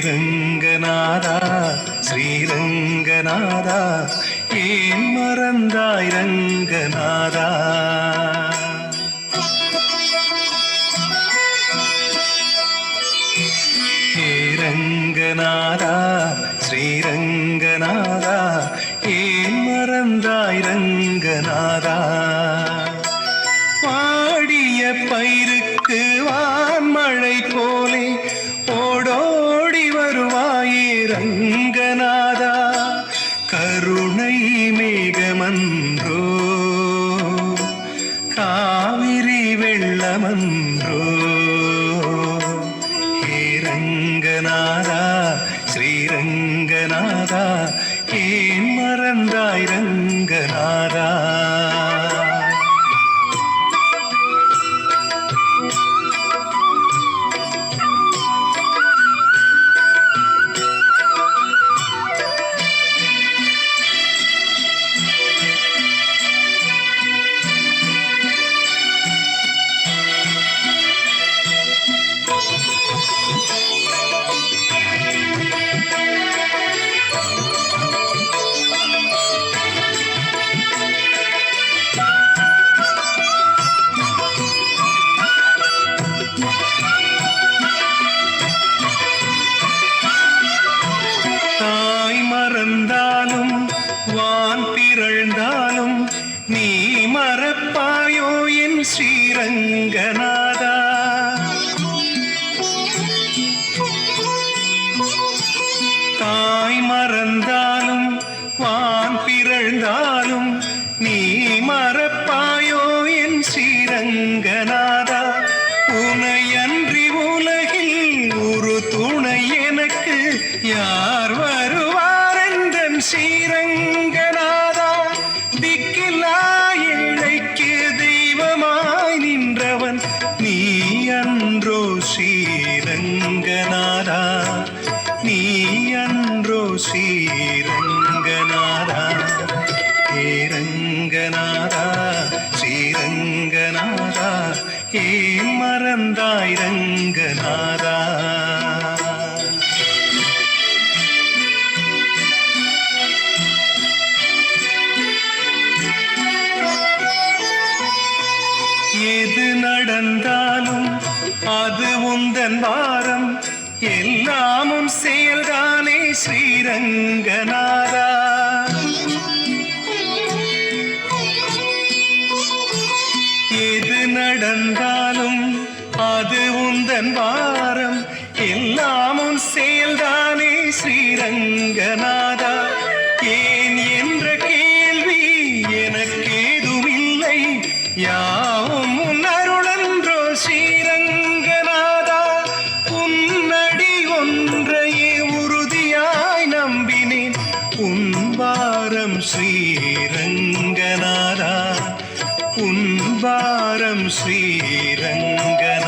ரங்கநாதா ஸ்ரீரங்கநாதா ஏன் மறந்தாய் ரங்கநாதா? ஹே ரங்கநாதா ஸ்ரீரங்கநாதா ஏன் மறந்தாய் ரங்கநாதா? வாடிய பயிருக்கு வான்மழை போலே ஓடோடி வருவாயே ரங்கநாதா. கருணை மேகமன்றோ காவிரி வெள்ளமன்றோ? ஹே ரங்கநாதா ஸ்ரீரங்கநாதா ஏன் மறந்தாய் ரங்கநாதா? மறந்தாலும் வான் பிறழ்ந்தாலும் நீ மறப்பாயோ என் ஸ்ரீரங்கநாதா? தாய் மறந்தாலும் வான் பிறழ்ந்தாலும் நீ மறப்பாயோ என் ஸ்ரீரங்கநாதா? உனையன்றி உலகில் ஒரு துணை எனக்கு யார் வருவார் ஸ்ரீரங்கநாதா? திக்கில்லா ஏழைக்கு தெய்வமாய் நின்றவன் நீ அன்றோ ஸ்ரீரங்கநாதா? நீ அன்றோ ஸ்ரீரங்கநாதா? ஹே ரங்கநாதா ஸ்ரீரங்கநாதா ஏன் மறந்தாய் ரங்கநாதா? எது நடந்தாலும் அது உந்தன் வாரம், எல்லாமும் செயல்தானே ஸ்ரீரங்கநாதா? எது நடந்தாலும் அது உந்தன் வாரம், எல்லாமும் செயல்தானே ஸ்ரீரங்கநாதா? ஏன் என்ற கேள்வி எனக்கேதுமில்லை, யாவும் உன் அருளன்றோ ஸ்ரீரங்கநாதா? உன்னடி ஒன்றையே உறுதியாய் நம்பினேன், உன் பாரம் ஸ்ரீரங்கநாதா, உன் பாரம் ஸ்ரீரங்கநாதா.